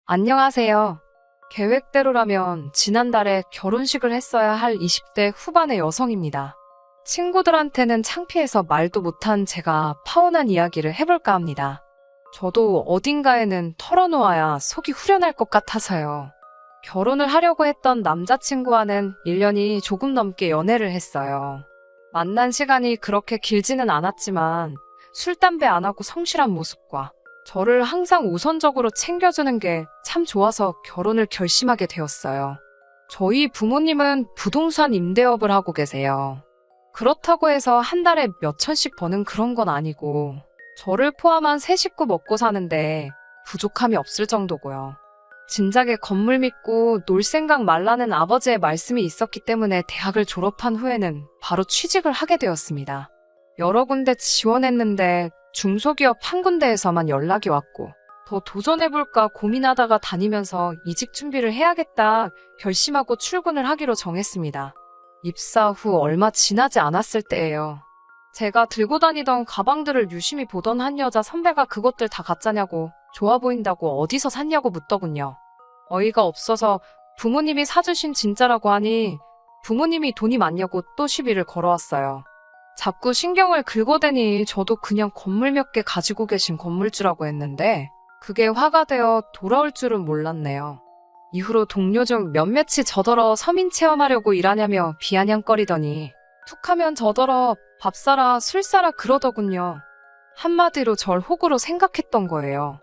안녕하세요. 계획대로라면 지난달에 결혼식을 했어야 할 20대 후반의 여성입니다. 친구들한테는 창피해서 말도 못한 제가 파혼한 이야기를 해볼까 합니다. 저도 어딘가에는 털어놓아야 속이 후련할 것 같아서요. 결혼을 하려고 했던 남자친구와는 1년이 조금 넘게 연애를 했어요. 만난 시간이 그렇게 길지는 않았지만 술, 담배 안 하고 성실한 모습과 저를 항상 우선적으로 챙겨주는 게 참 좋아서 결혼을 결심하게 되었어요. 저희 부모님은 부동산 임대업을 하고 계세요. 그렇다고 해서 한 달에 몇 천씩 버는 그런 건 아니고 저를 포함한 세 식구 먹고 사는데 부족함이 없을 정도고요. 진작에 건물 믿고 놀 생각 말라는 아버지의 말씀이 있었기 때문에 대학을 졸업한 후에는 바로 취직을 하게 되었습니다. 여러 군데 지원했는데 중소기업 한 군데에서만 연락이 왔고 더 도전해볼까 고민하다가 다니면서 이직 준비를 해야겠다 결심하고 출근을 하기로 정했습니다. 입사 후 얼마 지나지 않았을 때예요. 제가 들고 다니던 가방들을 유심히 보던 한 여자 선배가 그것들 다 가짜냐고 좋아 보인다고 어디서 샀냐고 묻더군요. 어이가 없어서 부모님이 사주신 진짜라고 하니 부모님이 돈이 많냐고 또 시비를 걸어왔어요. 자꾸 신경을 긁어대니 저도 그냥 건물 몇 개 가지고 계신 건물주라고 했는데 그게 화가 되어 돌아올 줄은 몰랐네요. 이후로 동료 중 몇몇이 저더러 서민 체험하려고 일하냐며 비아냥거리더니 툭하면 저더러 밥 사라 술 사라 그러더군요. 한마디로 절 호구로 생각했던 거예요.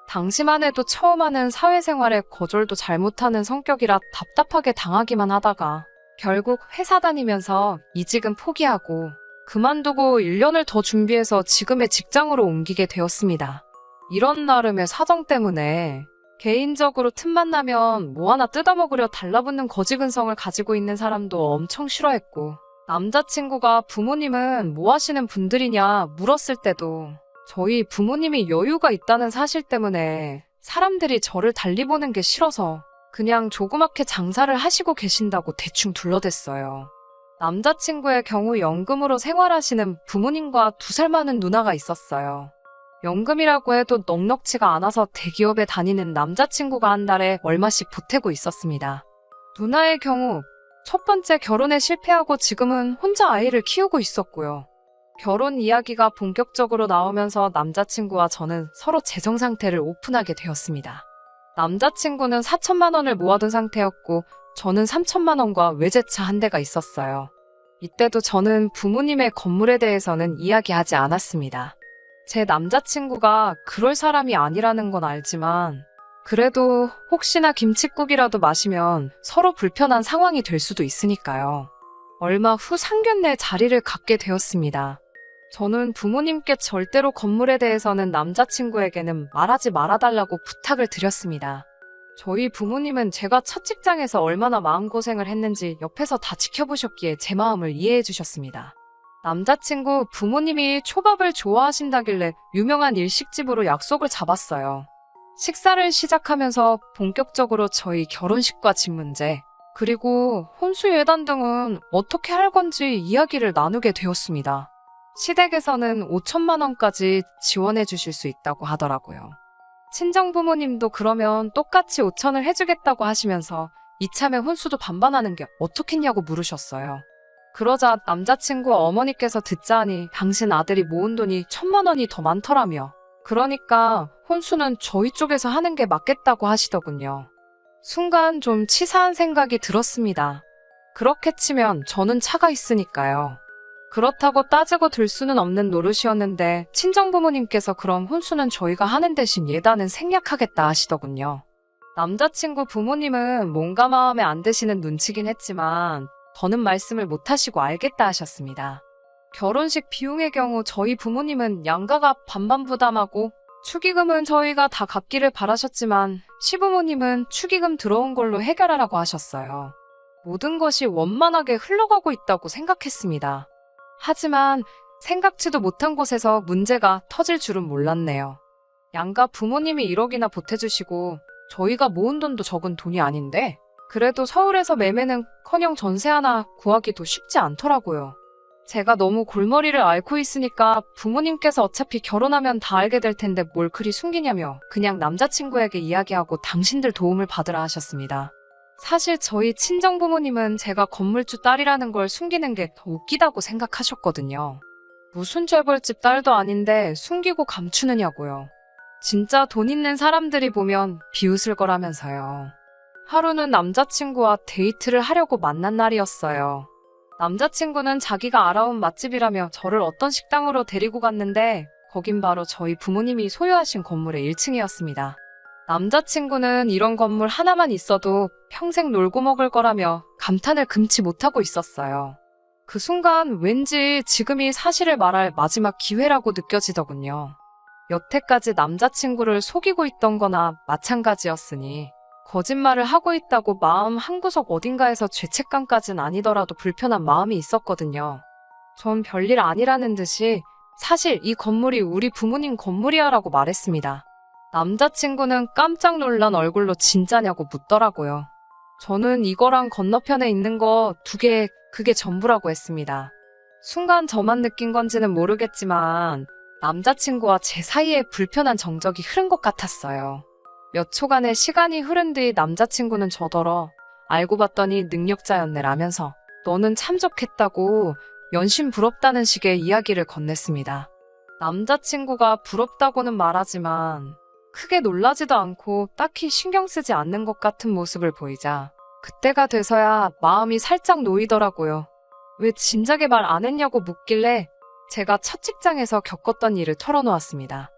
당시만 해도 처음 하는 사회생활에 거절도 잘못하는 성격이라 답답하게 당하기만 하다가 결국 회사 다니면서 이직은 포기하고 그만두고 1년을 더 준비해서 지금의 직장으로 옮기게 되었습니다. 이런 나름의 사정 때문에 개인적으로 틈만 나면 뭐 하나 뜯어먹으려 달라붙는 거지근성을 가지고 있는 사람도 엄청 싫어했고 남자친구가 부모님은 뭐 하시는 분들이냐 물었을 때도 저희 부모님이 여유가 있다는 사실 때문에 사람들이 저를 달리 보는 게 싫어서 그냥 조그맣게 장사를 하시고 계신다고 대충 둘러댔어요. 남자친구의 경우 연금으로 생활하시는 부모님과 2살 많은 누나가 있었어요. 연금이라고 해도 넉넉지가 않아서 대기업에 다니는 남자친구가 한 달에 얼마씩 보태고 있었습니다. 누나의 경우 첫 번째 결혼에 실패하고 지금은 혼자 아이를 키우고 있었고요. 결혼 이야기가 본격적으로 나오면서 남자친구와 저는 서로 재정 상태를 오픈하게 되었습니다. 남자친구는 4천만 원을 모아둔 상태였고 저는 3천만 원과 외제차 한 대가 있었어요. 이때도 저는 부모님의 건물에 대해서는 이야기하지 않았습니다. 제 남자친구가 그럴 사람이 아니라는 건 알지만 그래도 혹시나 김칫국이라도 마시면 서로 불편한 상황이 될 수도 있으니까요. 얼마 후 상견례 자리를 갖게 되었습니다. 저는 부모님께 절대로 건물에 대해서는 남자친구에게는 말하지 말아달라고 부탁을 드렸습니다. 저희 부모님은 제가 첫 직장에서 얼마나 마음고생을 했는지 옆에서 다 지켜보셨기에 제 마음을 이해해 주셨습니다. 남자친구 부모님이 초밥을 좋아하신다길래 유명한 일식집으로 약속을 잡았어요. 식사를 시작하면서 본격적으로 저희 결혼식과 집 문제, 그리고 혼수 예단 등은 어떻게 할 건지 이야기를 나누게 되었습니다. 시댁에서는 5천만 원까지 지원해 주실 수 있다고 하더라고요. 친정 부모님도 그러면 똑같이 5천을 해주겠다고 하시면서 이참에 혼수도 반반하는 게 어떻겠냐고 물으셨어요. 그러자 남자친구 어머니께서 듣자 하니 당신 아들이 모은 돈이 1,000만 원이 더 많더라며. 그러니까 혼수는 저희 쪽에서 하는 게 맞겠다고 하시더군요. 순간 좀 치사한 생각이 들었습니다. 그렇게 치면 저는 차가 있으니까요. 그렇다고 따지고 들 수는 없는 노릇이었는데 친정부모님께서 그럼 혼수는 저희가 하는 대신 예단은 생략하겠다 하시더군요. 남자친구 부모님은 뭔가 마음에 안 드시는 눈치긴 했지만 더는 말씀을 못하시고 알겠다 하셨습니다. 결혼식 비용의 경우 저희 부모님은 양가가 반반 부담하고 축의금은 저희가 다 갚기를 바라셨지만 시부모님은 축의금 들어온 걸로 해결하라고 하셨어요. 모든 것이 원만하게 흘러가고 있다고 생각했습니다. 하지만 생각지도 못한 곳에서 문제가 터질 줄은 몰랐네요. 양가 부모님이 1억이나 보태주시고 저희가 모은 돈도 적은 돈이 아닌데 그래도 서울에서 매매는커녕 전세 하나 구하기도 쉽지 않더라고요. 제가 너무 골머리를 앓고 있으니까 부모님께서 어차피 결혼하면 다 알게 될 텐데 뭘 그리 숨기냐며 그냥 남자친구에게 이야기하고 당신들 도움을 받으라 하셨습니다. 사실 저희 친정부모님은 제가 건물주 딸이라는 걸 숨기는 게 더 웃기다고 생각하셨거든요. 무슨 재벌집 딸도 아닌데 숨기고 감추느냐고요. 진짜 돈 있는 사람들이 보면 비웃을 거라면서요. 하루는 남자친구와 데이트를 하려고 만난 날이었어요. 남자친구는 자기가 알아온 맛집이라며 저를 어떤 식당으로 데리고 갔는데 거긴 바로 저희 부모님이 소유하신 건물의 1층이었습니다. 남자친구는 이런 건물 하나만 있어도 평생 놀고 먹을 거라며 감탄을 금치 못하고 있었어요. 그 순간 왠지 지금이 사실을 말할 마지막 기회라고 느껴지더군요. 여태까지 남자친구를 속이고 있던 거나 마찬가지였으니 거짓말을 하고 있다고 마음 한구석 어딘가에서 죄책감까진 아니더라도 불편한 마음이 있었거든요. 전 별일 아니라는 듯이 사실 이 건물이 우리 부모님 건물이야라고 말했습니다. 남자친구는 깜짝 놀란 얼굴로 진짜냐고 묻더라고요. 저는 이거랑 건너편에 있는 거 2개, 그게 전부라고 했습니다. 순간 저만 느낀 건지는 모르겠지만 남자친구와 제 사이에 불편한 정적이 흐른 것 같았어요. 몇 초간의 시간이 흐른 뒤 남자친구는 저더러 알고 봤더니 능력자였네라면서 너는 참 좋겠다고 연신 부럽다는 식의 이야기를 건넸습니다. 남자친구가 부럽다고는 말하지만 크게 놀라지도 않고 딱히 신경 쓰지 않는 것 같은 모습을 보이자 그때가 돼서야 마음이 살짝 놓이더라고요. 왜 진작에 말 안 했냐고 묻길래 제가 첫 직장에서 겪었던 일을 털어놓았습니다.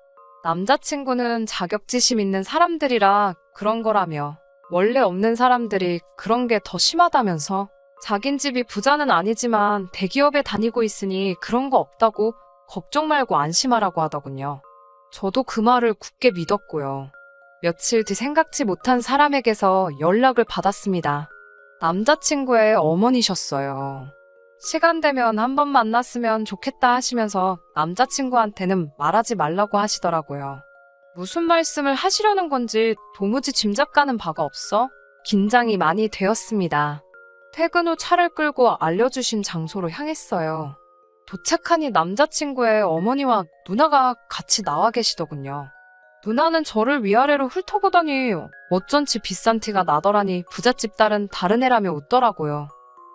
남자친구는 자격지심 있는 사람들이라 그런 거라며 원래 없는 사람들이 그런 게 더 심하다면서 자긴 집이 부자는 아니지만 대기업에 다니고 있으니 그런 거 없다고 걱정 말고 안심하라고 하더군요. 저도 그 말을 굳게 믿었고요. 며칠 뒤 생각지 못한 사람에게서 연락을 받았습니다. 남자친구의 어머니셨어요. 시간 되면 한번 만났으면 좋겠다 하시면서 남자친구한테는 말하지 말라고 하시더라고요. 무슨 말씀을 하시려는 건지 도무지 짐작가는 바가 없어 긴장이 많이 되었습니다. 퇴근 후 차를 끌고 알려주신 장소로 향했어요. 도착하니 남자친구의 어머니와 누나가 같이 나와 계시더군요. 누나는 저를 위아래로 훑어보더니 어쩐지 비싼 티가 나더라니 부잣집 딸은 다른 애라며 웃더라고요.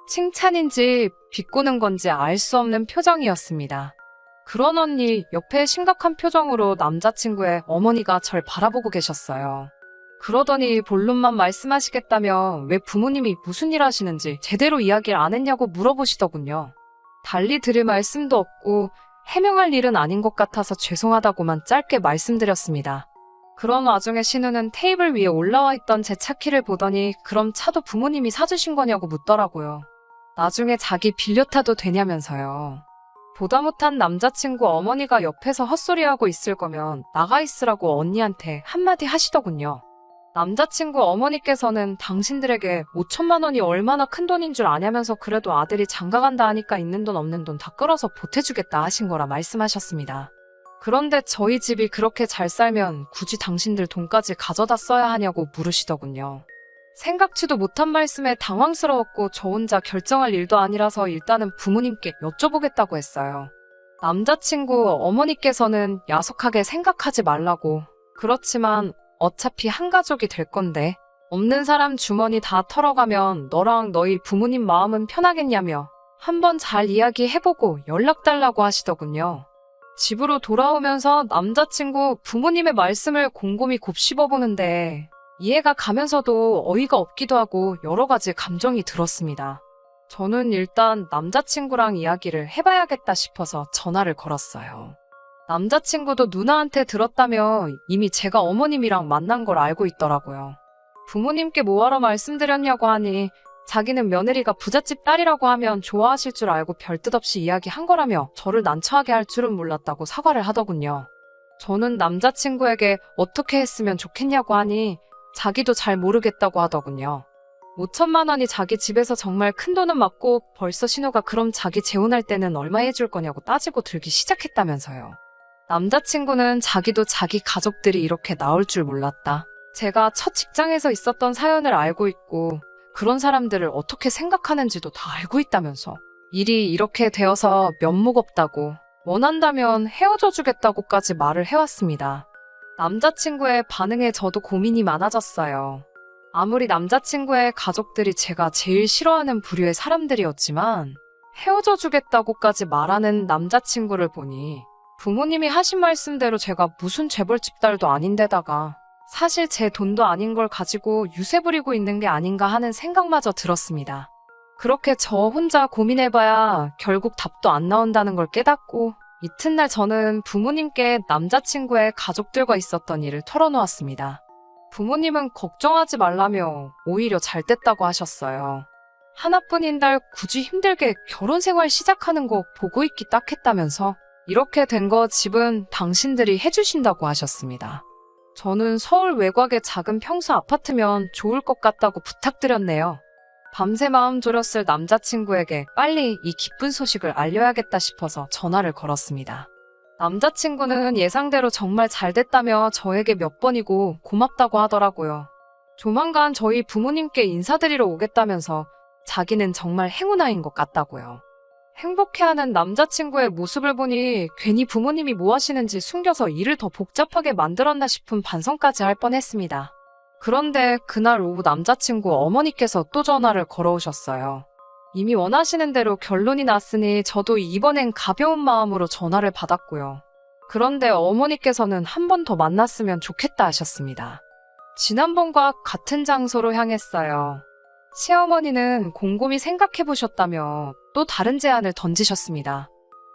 칭찬인지 비꼬는 건지 알 수 없는 표정이었습니다. 그런 언니 옆에 심각한 표정으로 남자친구의 어머니가 절 바라보고 계셨어요. 그러더니 본론만 말씀하시겠다며 왜 부모님이 무슨 일 하시는지 제대로 이야기를 안 했냐고 물어보시더군요. 달리 드릴 말씀도 없고 해명할 일은 아닌 것 같아서 죄송하다고만 짧게 말씀드렸습니다. 그런 와중에 신우는 테이블 위에 올라와 있던 제 차키를 보더니 그럼 차도 부모님이 사주신 거냐고 묻더라고요. 나중에 자기 빌려 타도 되냐면서요. 보다 못한 남자친구 어머니가 옆에서 헛소리하고 있을 거면 나가 있으라고 언니한테 한마디 하시더군요. 남자친구 어머니께서는 당신들에게 5천만 원이 얼마나 큰 돈인 줄 아냐면서 그래도 아들이 장가간다 하니까 있는 돈 없는 돈 다 끌어서 보태주겠다 하신 거라 말씀하셨습니다. 그런데 저희 집이 그렇게 잘 살면 굳이 당신들 돈까지 가져다 써야 하냐고 물으시더군요. 생각지도 못한 말씀에 당황스러웠고 저 혼자 결정할 일도 아니라서 일단은 부모님께 여쭤보겠다고 했어요. 남자친구 어머니께서는 야속하게 생각하지 말라고. 그렇지만 어차피 한 가족이 될 건데 없는 사람 주머니 다 털어가면 너랑 너희 부모님 마음은 편하겠냐며 한번 잘 이야기해보고 연락 달라고 하시더군요. 집으로 돌아오면서 남자친구 부모님의 말씀을 곰곰이 곱씹어보는데 이해가 가면서도 어이가 없기도 하고 여러 가지 감정이 들었습니다. 저는 일단 남자친구랑 이야기를 해봐야겠다 싶어서 전화를 걸었어요. 남자친구도 누나한테 들었다며 이미 제가 어머님이랑 만난 걸 알고 있더라고요. 부모님께 뭐하러 말씀드렸냐고 하니 자기는 며느리가 부잣집 딸이라고 하면 좋아하실 줄 알고 별뜻 없이 이야기한 거라며 저를 난처하게 할 줄은 몰랐다고 사과를 하더군요. 저는 남자친구에게 어떻게 했으면 좋겠냐고 하니 자기도 잘 모르겠다고 하더군요. 5천만 원이 자기 집에서 정말 큰 돈은 맞고 벌써 신우가 그럼 자기 재혼할 때는 얼마 해줄 거냐고 따지고 들기 시작했다면서요. 남자친구는 자기도 자기 가족들이 이렇게 나올 줄 몰랐다. 제가 첫 직장에서 있었던 사연을 알고 있고 그런 사람들을 어떻게 생각하는지도 다 알고 있다면서 일이 이렇게 되어서 면목없다고, 원한다면 헤어져 주겠다고까지 말을 해왔습니다. 남자친구의 반응에 저도 고민이 많아졌어요. 아무리 남자친구의 가족들이 제가 제일 싫어하는 부류의 사람들이었지만 헤어져 주겠다고까지 말하는 남자친구를 보니 부모님이 하신 말씀대로 제가 무슨 재벌집 딸도 아닌데다가 사실 제 돈도 아닌 걸 가지고 유세 부리고 있는 게 아닌가 하는 생각마저 들었습니다. 그렇게 저 혼자 고민해봐야 결국 답도 안 나온다는 걸 깨닫고 이튿날 저는 부모님께 남자친구의 가족들과 있었던 일을 털어놓았습니다. 부모님은 걱정하지 말라며 오히려 잘 됐다고 하셨어요. 하나뿐인 딸 굳이 힘들게 결혼 생활 시작하는 거 보고 있기 딱 했다면서 이렇게 된 거 집은 당신들이 해주신다고 하셨습니다. 저는 서울 외곽의 작은 평수 아파트면 좋을 것 같다고 부탁드렸네요. 밤새 마음 졸였을 남자친구에게 빨리 이 기쁜 소식을 알려야겠다 싶어서 전화를 걸었습니다. 남자친구는 예상대로 정말 잘 됐다며 저에게 몇 번이고 고맙다고 하더라고요. 조만간 저희 부모님께 인사드리러 오겠다면서 자기는 정말 행운아인 것 같다고요. 행복해하는 남자친구의 모습을 보니 괜히 부모님이 뭐 하시는지 숨겨서 일을 더 복잡하게 만들었나 싶은 반성까지 할 뻔했습니다. 그런데 그날 오후 남자친구 어머니께서 또 전화를 걸어오셨어요. 이미 원하시는 대로 결론이 났으니 저도 이번엔 가벼운 마음으로 전화를 받았고요. 그런데 어머니께서는 한 번 더 만났으면 좋겠다 하셨습니다. 지난번과 같은 장소로 향했어요. 시어머니는 곰곰이 생각해보셨다며 또 다른 제안을 던지셨습니다.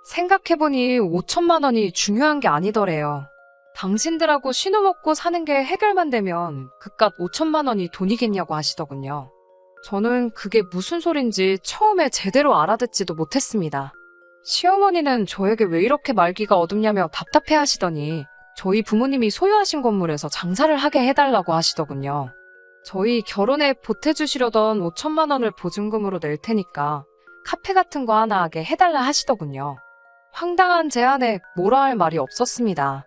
생각해보니 5천만 원이 중요한 게 아니더래요. 당신들하고 신혼먹고 사는 게 해결만 되면 그깟 5천만 원이 돈이겠냐고 하시더군요. 저는 그게 무슨 소린지 처음에 제대로 알아듣지도 못했습니다. 시어머니는 저에게 왜 이렇게 말귀가 어둡냐며 답답해 하시더니 저희 부모님이 소유하신 건물에서 장사를 하게 해달라고 하시더군요. 저희 결혼에 보태주시려던 5천만 원을 보증금으로 낼 테니까 카페 같은 거 하나 하게 해달라 하시더군요. 황당한 제안에 뭐라 할 말이 없었습니다.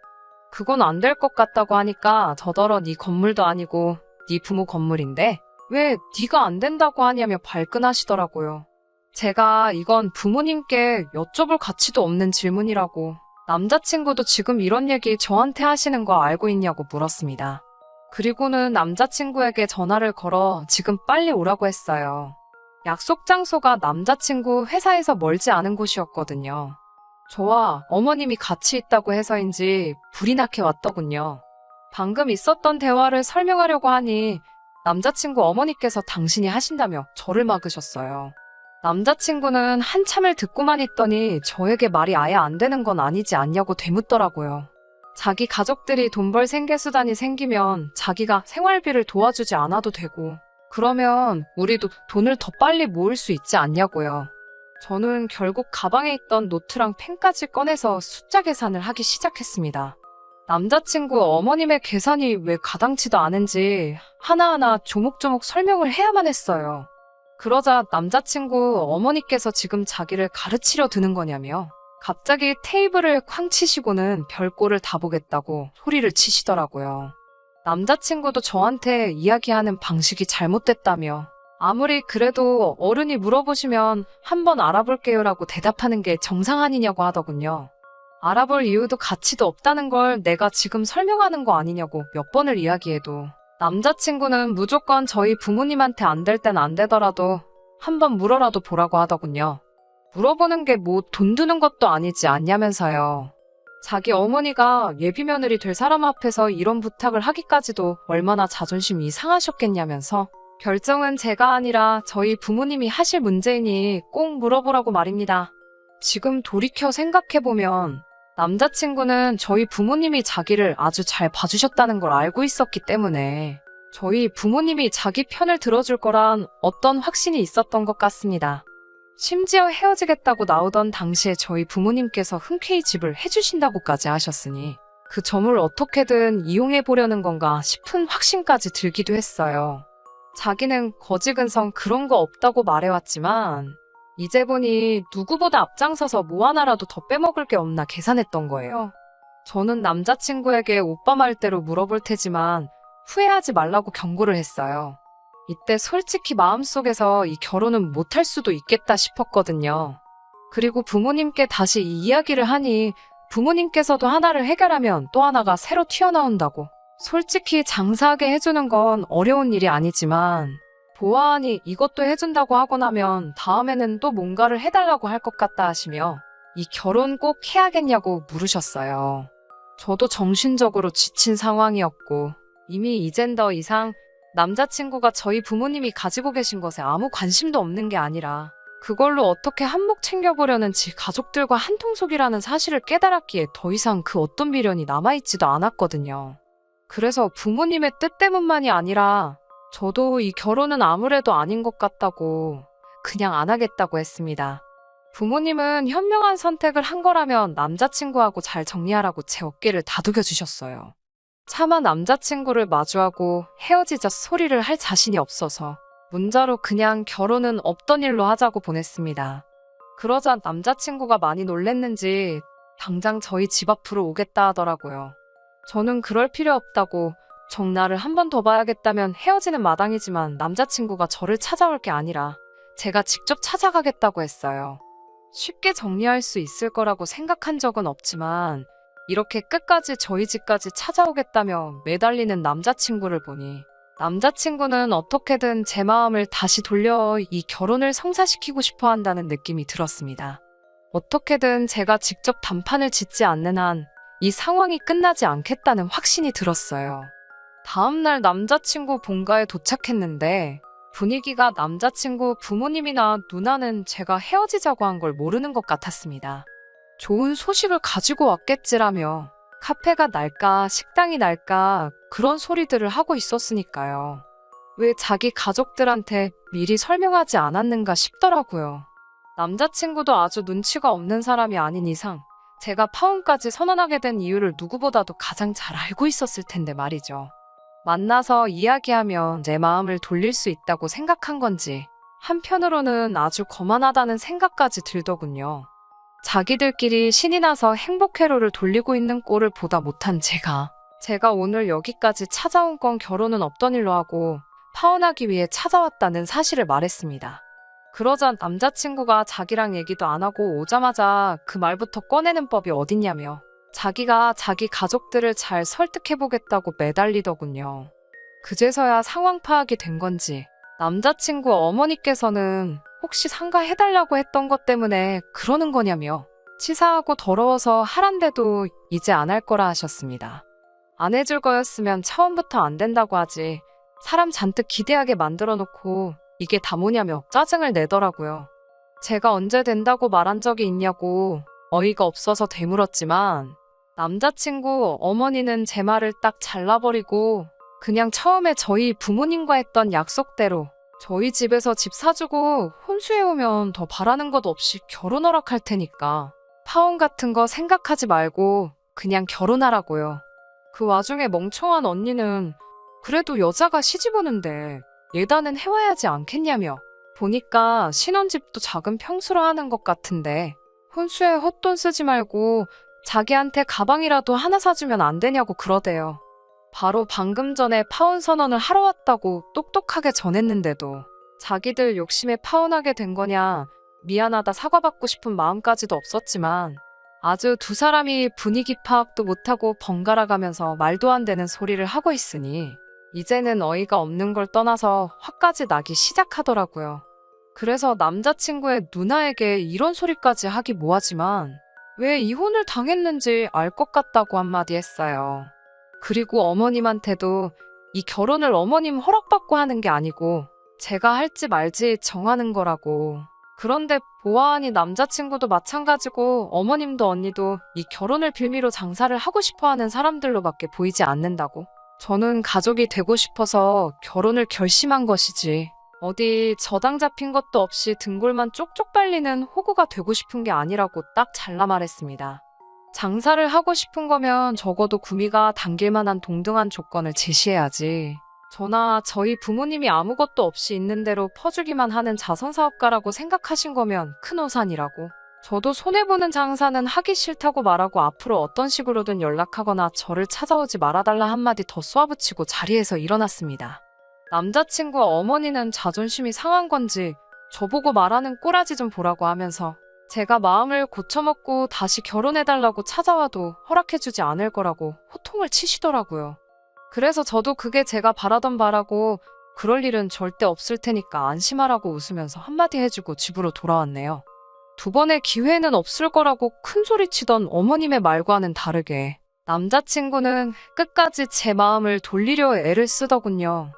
그건 안 될 것 같다고 하니까 저더러 네 건물도 아니고 네 부모 건물인데 왜 네가 안 된다고 하냐며 발끈하시더라고요. 제가 이건 부모님께 여쭤볼 가치도 없는 질문이라고 남자친구도 지금 이런 얘기 저한테 하시는 거 알고 있냐고 물었습니다. 그리고는 남자친구에게 전화를 걸어 지금 빨리 오라고 했어요. 약속 장소가 남자친구 회사에서 멀지 않은 곳이었거든요. 저와 어머님이 같이 있다고 해서인지 불이 나게 왔더군요. 방금 있었던 대화를 설명하려고 하니 남자친구 어머니께서 당신이 하신다며 저를 막으셨어요. 남자친구는 한참을 듣고만 있더니 저에게 말이 아예 안 되는 건 아니지 않냐고 되묻더라고요. 자기 가족들이 돈 벌 생계수단이 생기면 자기가 생활비를 도와주지 않아도 되고 그러면 우리도 돈을 더 빨리 모을 수 있지 않냐고요. 저는 결국 가방에 있던 노트랑 펜까지 꺼내서 숫자 계산을 하기 시작했습니다. 남자친구 어머님의 계산이 왜 가당치도 않은지 하나하나 조목조목 설명을 해야만 했어요. 그러자 남자친구 어머니께서 지금 자기를 가르치려 드는 거냐며 갑자기 테이블을 쾅 치시고는 별꼴을 다 보겠다고 소리를 치시더라고요. 남자친구도 저한테 이야기하는 방식이 잘못됐다며 아무리 그래도 어른이 물어보시면 한번 알아볼게요라고 대답하는 게 정상 아니냐고 하더군요. 알아볼 이유도 가치도 없다는 걸 내가 지금 설명하는 거 아니냐고 몇 번을 이야기해도 남자친구는 무조건 저희 부모님한테 안 될 땐 안 되더라도 한번 물어라도 보라고 하더군요. 물어보는 게 뭐 돈 드는 것도 아니지 않냐면서요. 자기 어머니가 예비며느리 될 사람 앞에서 이런 부탁을 하기까지도 얼마나 자존심이 상하셨겠냐면서 결정은 제가 아니라 저희 부모님이 하실 문제이니 꼭 물어보라고 말입니다. 지금 돌이켜 생각해보면 남자친구는 저희 부모님이 자기를 아주 잘 봐주셨다는 걸 알고 있었기 때문에 저희 부모님이 자기 편을 들어줄 거란 어떤 확신이 있었던 것 같습니다. 심지어 헤어지겠다고 나오던 당시에 저희 부모님께서 흔쾌히 집을 해주신다고까지 하셨으니 그 점을 어떻게든 이용해보려는 건가 싶은 확신까지 들기도 했어요. 자기는 거지근성 그런 거 없다고 말해왔지만 이제 보니 누구보다 앞장서서 뭐 하나라도 더 빼먹을 게 없나 계산했던 거예요. 저는 남자친구에게 오빠 말대로 물어볼 테지만 후회하지 말라고 경고를 했어요. 이때 솔직히 마음속에서 이 결혼은 못할 수도 있겠다 싶었거든요. 그리고 부모님께 다시 이 이야기를 하니 부모님께서도 하나를 해결하면 또 하나가 새로 튀어나온다고. 솔직히 장사하게 해주는 건 어려운 일이 아니지만 보아하니 이것도 해준다고 하고 나면 다음에는 또 뭔가를 해달라고 할 것 같다 하시며 이 결혼 꼭 해야겠냐고 물으셨어요. 저도 정신적으로 지친 상황이었고 이미 이젠 더 이상 남자친구가 저희 부모님이 가지고 계신 것에 아무 관심도 없는 게 아니라 그걸로 어떻게 한몫 챙겨보려는 지 가족들과 한통속이라는 사실을 깨달았기에 더 이상 그 어떤 미련이 남아있지도 않았거든요. 그래서 부모님의 뜻 때문만이 아니라 저도 이 결혼은 아무래도 아닌 것 같다고 그냥 안 하겠다고 했습니다. 부모님은 현명한 선택을 한 거라면 남자친구하고 잘 정리하라고 제 어깨를 다독여 주셨어요. 차마 남자친구를 마주하고 헤어지자 소리를 할 자신이 없어서 문자로 그냥 결혼은 없던 일로 하자고 보냈습니다. 그러자 남자친구가 많이 놀랬는지 당장 저희 집 앞으로 오겠다 하더라고요. 저는 그럴 필요 없다고 정나를 한 번 더 봐야겠다면 헤어지는 마당이지만 남자친구가 저를 찾아올 게 아니라 제가 직접 찾아가겠다고 했어요. 쉽게 정리할 수 있을 거라고 생각한 적은 없지만 이렇게 끝까지 저희 집까지 찾아오겠다며 매달리는 남자친구를 보니 남자친구는 어떻게든 제 마음을 다시 돌려 이 결혼을 성사시키고 싶어 한다는 느낌이 들었습니다. 어떻게든 제가 직접 단판을 짓지 않는 한 이 상황이 끝나지 않겠다는 확신이 들었어요. 다음날 남자친구 본가에 도착했는데 분위기가 남자친구 부모님이나 누나는 제가 헤어지자고 한 걸 모르는 것 같았습니다. 좋은 소식을 가지고 왔겠지라며 카페가 날까 식당이 날까 그런 소리들을 하고 있었으니까요. 왜 자기 가족들한테 미리 설명하지 않았는가 싶더라고요. 남자친구도 아주 눈치가 없는 사람이 아닌 이상 제가 파혼까지 선언하게 된 이유를 누구보다도 가장 잘 알고 있었을 텐데 말이죠. 만나서 이야기하면 내 마음을 돌릴 수 있다고 생각한 건지 한편으로는 아주 거만하다는 생각까지 들더군요. 자기들끼리 신이 나서 행복회로를 돌리고 있는 꼴을 보다 못한 제가 오늘 여기까지 찾아온 건 결혼은 없던 일로 하고 파혼하기 위해 찾아왔다는 사실을 말했습니다. 그러자 남자친구가 자기랑 얘기도 안 하고 오자마자 그 말부터 꺼내는 법이 어딨냐며 자기가 자기 가족들을 잘 설득해보겠다고 매달리더군요. 그제서야 상황 파악이 된 건지 남자친구 어머니께서는 혹시 상가해달라고 했던 것 때문에 그러는 거냐며 치사하고 더러워서 하란데도 이제 안 할 거라 하셨습니다. 안 해줄 거였으면 처음부터 안 된다고 하지 사람 잔뜩 기대하게 만들어 놓고 이게 다 뭐냐며 짜증을 내더라고요. 제가 언제 된다고 말한 적이 있냐고 어이가 없어서 되물었지만 남자친구 어머니는 제 말을 딱 잘라버리고 그냥 처음에 저희 부모님과 했던 약속대로 저희 집에서 집 사주고 혼수해 오면 더 바라는 것 없이 결혼 허락할 테니까 파혼 같은 거 생각하지 말고 그냥 결혼하라고요. 그 와중에 멍청한 언니는 그래도 여자가 시집 오는데 예단은 해와야지 않겠냐며 보니까 신혼집도 작은 평수로 하는 것 같은데 혼수에 헛돈 쓰지 말고 자기한테 가방이라도 하나 사주면 안 되냐고 그러대요. 바로 방금 전에 파혼 선언을 하러 왔다고 똑똑하게 전했는데도 자기들 욕심에 파혼하게 된 거냐 미안하다 사과받고 싶은 마음까지도 없었지만 아주 두 사람이 분위기 파악도 못하고 번갈아 가면서 말도 안 되는 소리를 하고 있으니 이제는 어이가 없는 걸 떠나서 화까지 나기 시작하더라고요. 그래서 남자친구의 누나에게 이런 소리까지 하기 뭐하지만 왜 이혼을 당했는지 알 것 같다고 한마디 했어요. 그리고 어머님한테도 이 결혼을 어머님 허락받고 하는 게 아니고 제가 할지 말지 정하는 거라고. 그런데 보아하니 남자친구도 마찬가지고 어머님도 언니도 이 결혼을 빌미로 장사를 하고 싶어하는 사람들로밖에 보이지 않는다고. 저는 가족이 되고 싶어서 결혼을 결심한 것이지 어디 저당 잡힌 것도 없이 등골만 쪽쪽 빨리는 호구가 되고 싶은 게 아니라고 딱 잘라 말했습니다. 장사를 하고 싶은 거면 적어도 구미가 당길 만한 동등한 조건을 제시해야지. 저나 저희 부모님이 아무것도 없이 있는 대로 퍼주기만 하는 자선사업가라고 생각하신 거면 큰 오산이라고. 저도 손해보는 장사는 하기 싫다고 말하고 앞으로 어떤 식으로든 연락하거나 저를 찾아오지 말아달라 한마디 더 쏘아붙이고 자리에서 일어났습니다. 남자친구 어머니는 자존심이 상한 건지 저보고 말하는 꼬라지 좀 보라고 하면서 제가 마음을 고쳐먹고 다시 결혼해달라고 찾아와도 허락해주지 않을 거라고 호통을 치시더라고요. 그래서 저도 그게 제가 바라던 바라고 그럴 일은 절대 없을 테니까 안심하라고 웃으면서 한마디 해주고 집으로 돌아왔네요. 두 번의 기회는 없을 거라고 큰소리치던 어머님의 말과는 다르게 남자친구는 끝까지 제 마음을 돌리려 애를 쓰더군요.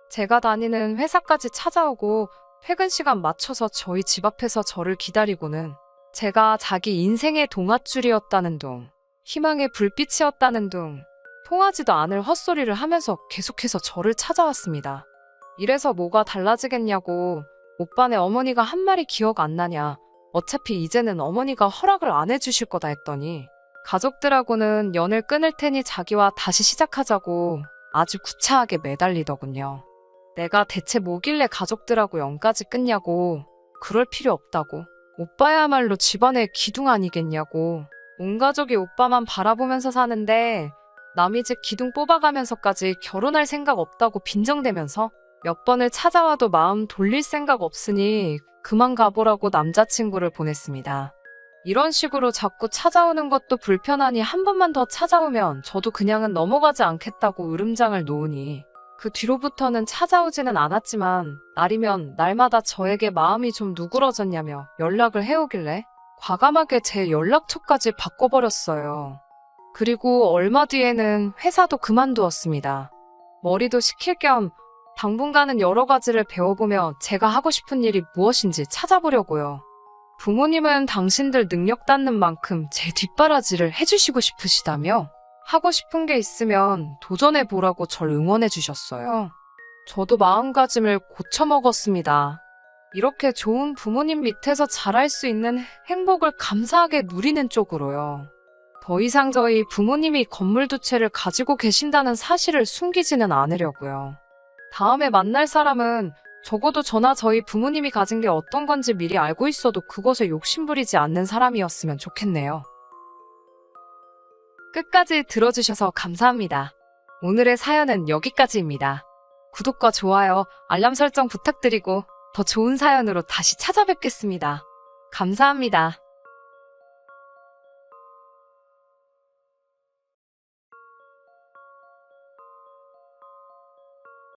제가 다니는 회사까지 찾아오고 퇴근 시간 맞춰서 저희 집 앞에서 저를 기다리고는 제가 자기 인생의 동아줄이었다는 둥, 희망의 불빛이었다는 둥, 통하지도 않을 헛소리를 하면서 계속해서 저를 찾아왔습니다. 이래서 뭐가 달라지겠냐고, 오빠네 어머니가 한 말이 기억 안 나냐, 어차피 이제는 어머니가 허락을 안 해주실 거다 했더니 가족들하고는 연을 끊을 테니 자기와 다시 시작하자고 아주 구차하게 매달리더군요. 내가 대체 뭐길래 가족들하고 연까지 끊냐고, 그럴 필요 없다고, 오빠야말로 집안의 기둥 아니겠냐고, 온 가족이 오빠만 바라보면서 사는데 남이 집 기둥 뽑아가면서까지 결혼할 생각 없다고 빈정대면서 몇 번을 찾아와도 마음 돌릴 생각 없으니 그만 가보라고 남자친구를 보냈습니다. 이런 식으로 자꾸 찾아오는 것도 불편하니 한 번만 더 찾아오면 저도 그냥은 넘어가지 않겠다고 으름장을 놓으니 그 뒤로부터는 찾아오지는 않았지만 날이면 날마다 저에게 마음이 좀 누그러졌냐며 연락을 해오길래 과감하게 제 연락처까지 바꿔버렸어요. 그리고 얼마 뒤에는 회사도 그만두었습니다. 머리도 식힐 겸 당분간은 여러 가지를 배워보며 제가 하고 싶은 일이 무엇인지 찾아보려고요. 부모님은 당신들 능력 닿는 만큼 제 뒷바라지를 해주시고 싶으시다며 하고 싶은 게 있으면 도전해보라고 절 응원해 주셨어요. 저도 마음가짐을 고쳐먹었습니다. 이렇게 좋은 부모님 밑에서 잘할 수 있는 행복을 감사하게 누리는 쪽으로요. 더 이상 저희 부모님이 건물 두 채를 가지고 계신다는 사실을 숨기지는 않으려고요. 다음에 만날 사람은 적어도 저나 저희 부모님이 가진 게 어떤 건지 미리 알고 있어도 그것에 욕심부리지 않는 사람이었으면 좋겠네요. 끝까지 들어주셔서 감사합니다. 오늘의 사연은 여기까지입니다. 구독과 좋아요, 알람 설정 부탁드리고 더 좋은 사연으로 다시 찾아뵙겠습니다. 감사합니다.